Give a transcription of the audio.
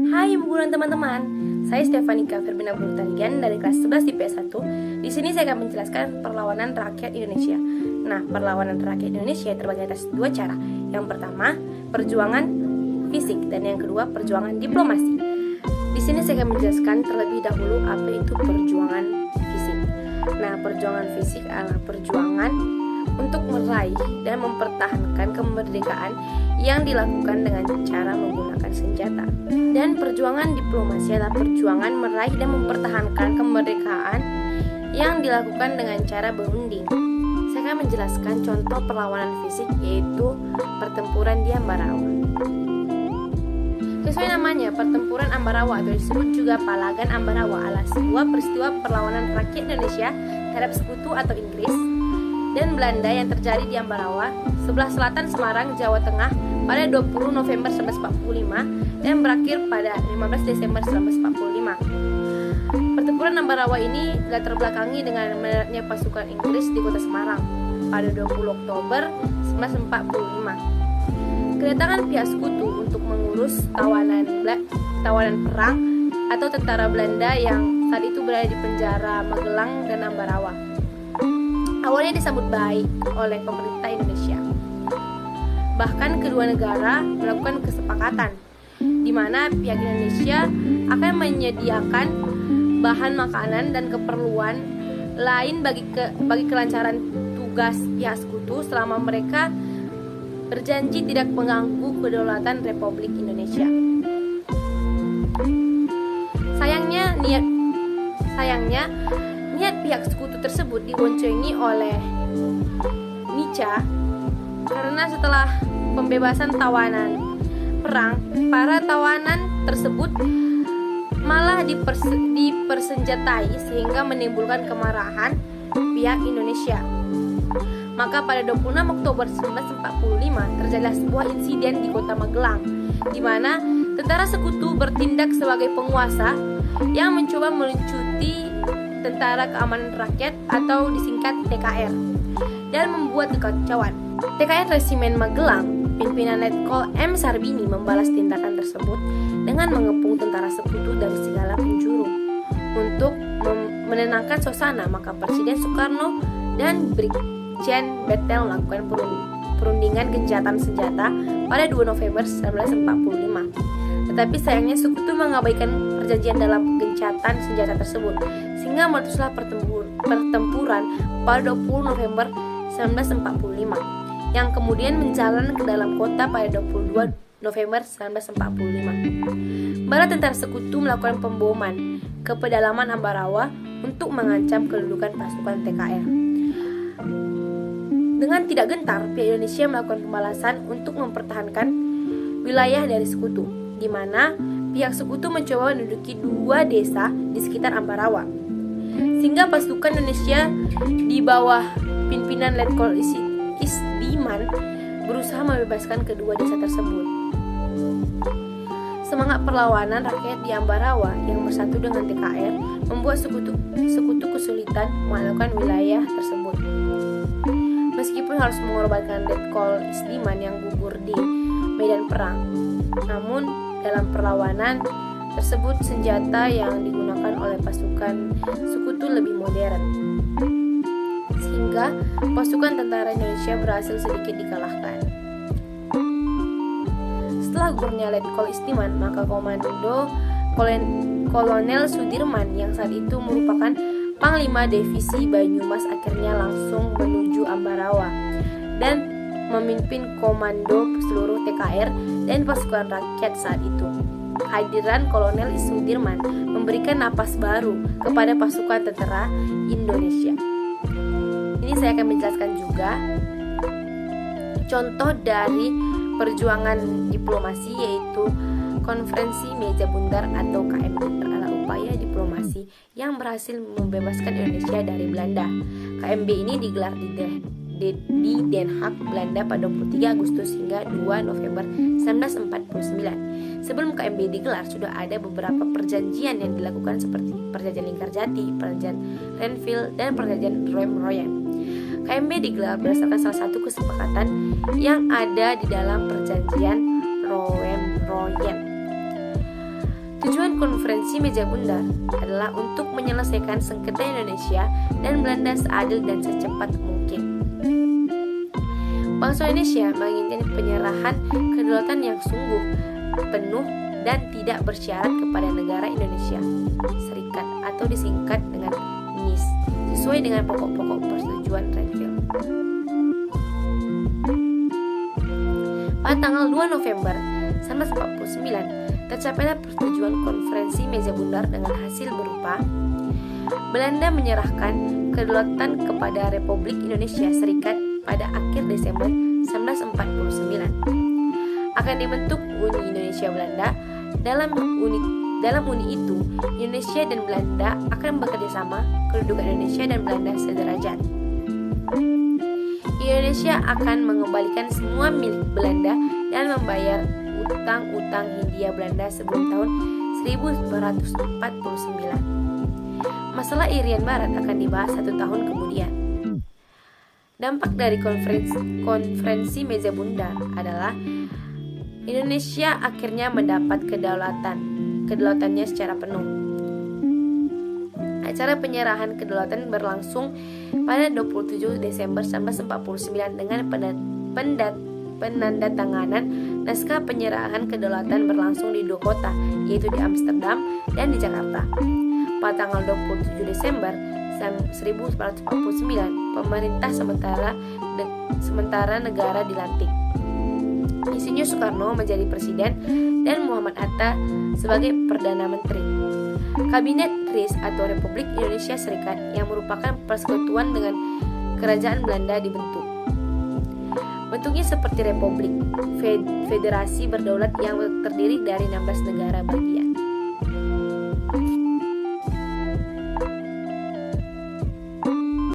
Hai ibu guru dan teman-teman, saya Stefanika Ferbina Burtanian dari kelas 11 IPS 1. Di sini saya akan menjelaskan perlawanan rakyat Indonesia. Nah, perlawanan rakyat Indonesia terbagi atas dua cara. Yang pertama, perjuangan fisik, dan yang kedua, perjuangan diplomasi. Di sini saya akan menjelaskan terlebih dahulu apa itu perjuangan fisik. Nah, perjuangan fisik adalah perjuangan untuk meraih dan mempertahankan kemerdekaan yang dilakukan dengan cara menggunakan senjata. Dan perjuangan diplomasi adalah perjuangan meraih dan mempertahankan kemerdekaan yang dilakukan dengan cara berunding. Saya akan menjelaskan contoh perlawanan fisik, yaitu pertempuran di Ambarawa. Sesuai namanya, pertempuran Ambarawa atau disebut juga Palagan Ambarawa adalah sebuah peristiwa perlawanan rakyat Indonesia terhadap sekutu atau Inggris dan Belanda yang terjadi di Ambarawa, sebelah selatan Semarang, Jawa Tengah pada 20 November 1945 dan berakhir pada 15 Desember 1945. Pertempuran Ambarawa ini latar belakangi dengan mendaratnya pasukan Inggris di kota Semarang pada 20 Oktober 1945. Kedatangan pihak sekutu untuk mengurus tawanan perang atau tentara Belanda yang saat itu berada di penjara Magelang dan Ambarawa awalnya disambut baik oleh pemerintah Indonesia. Bahkan kedua negara melakukan kesepakatan di mana pihak Indonesia akan menyediakan bahan makanan dan keperluan lain bagi kelancaran tugas pihak sekutu selama mereka berjanji tidak mengganggu kedaulatan Republik Indonesia. Sayangnya niat pihak sekutu tersebut diboncengi oleh Nica karena setelah pembebasan tawanan perang, para tawanan tersebut malah dipersenjatai sehingga menimbulkan kemarahan pihak Indonesia. Maka pada 26 Oktober 1945 terjadilah sebuah insiden di kota Magelang, di mana tentara sekutu bertindak sebagai penguasa yang mencoba meluncuti Tentara Keamanan Rakyat atau disingkat TKR dan membuat kekacauan. TKR Resimen Magelang, pimpinan Letkol M. Sarbini membalas tindakan tersebut dengan mengepung tentara sekutu dari segala penjuru. Untuk menenangkan suasana, maka Presiden Soekarno dan Brigjen Betel melakukan perundingan gencatan senjata pada 2 November 1945. Tetapi sayangnya sekutu mengabaikan perjanjian dalam gencatan senjata tersebut, sehingga meletuslah pertempuran pada 20 November 1945 yang kemudian menjalan ke dalam kota pada 22 November 1945. Bala tentara sekutu melakukan pemboman ke pedalaman Ambarawa untuk mengancam kedudukan pasukan TKR. Dengan tidak gentar, pihak Indonesia melakukan pembalasan untuk mempertahankan wilayah dari sekutu, di mana pihak sekutu mencoba menduduki dua desa di sekitar Ambarawa, sehingga pasukan Indonesia di bawah pimpinan Letkol Isdiman berusaha membebaskan kedua desa tersebut. Semangat perlawanan rakyat di Ambarawa yang bersatu dengan TKR membuat sekutu kesulitan mengalahkan wilayah tersebut. Meskipun harus mengorbankan Letkol Isdiman yang gugur di medan perang, namun dalam perlawanan tersebut senjata yang digunakan oleh pasukan sekutu lebih modern, sehingga pasukan tentara Indonesia berhasil sedikit dikalahkan. Setelah gugurnya Letkol Isdiman, maka Komando Kolonel Sudirman yang saat itu merupakan Panglima Divisi Banyumas akhirnya langsung menuju Ambarawa dan memimpin komando seluruh TKR dan pasukan rakyat saat itu. Kehadiran Kolonel Sudirman memberikan napas baru kepada pasukan tentara Indonesia. Ini saya akan menjelaskan juga contoh dari perjuangan diplomasi, yaitu Konferensi Meja Bundar atau KMB adalah upaya diplomasi yang berhasil membebaskan Indonesia dari Belanda. KMB ini digelar di Den Haag, Belanda pada 23 Agustus hingga 2 November 1949. Sebelum KMB digelar, sudah ada beberapa perjanjian yang dilakukan seperti Perjanjian Linggarjati, Perjanjian Renville, dan Perjanjian Royan. KMB digelar berdasarkan salah satu kesepakatan yang ada di dalam Perjanjian Royan. Tujuan konferensi meja bundar adalah untuk menyelesaikan sengketa Indonesia dan Belanda seadil dan secepat mungkin. Bangsa Indonesia menginginkan penyerahan kedaulatan yang sungguh, penuh, dan tidak bersyarat kepada negara Indonesia Serikat atau disingkat dengan NIS, sesuai dengan pokok-pokok persetujuan Renville. Pada tanggal 2 November 1949, tercapailah persetujuan konferensi meja bundar dengan hasil berupa Belanda menyerahkan kedaulatan kepada Republik Indonesia Serikat pada akhir Desember 1949. Akan dibentuk Uni Indonesia Belanda. Dalam uni itu, Indonesia dan Belanda akan bekerjasama. Kedudukan Indonesia dan Belanda sederajat. Indonesia akan mengembalikan semua milik Belanda dan membayar utang-utang Hindia Belanda sebelum tahun 1949. Masalah Irian Barat akan dibahas 1 tahun kemudian. Dampak dari konferensi meja bundar adalah Indonesia akhirnya mendapat kedaulatannya secara penuh. Acara penyerahan kedaulatan berlangsung pada 27 Desember 1949 dengan penandatanganan naskah penyerahan kedaulatan berlangsung di 2 kota, yaitu di Amsterdam dan di Jakarta. Pada tanggal 27 Desember 1949, pemerintah sementara negara dilantik. Insinyur Soekarno menjadi presiden dan Muhammad Hatta sebagai Perdana Menteri. Kabinet RIS atau Republik Indonesia Serikat yang merupakan persekutuan dengan Kerajaan Belanda dibentuk. Bentuknya seperti republik, federasi berdaulat yang terdiri dari 16 negara bagian.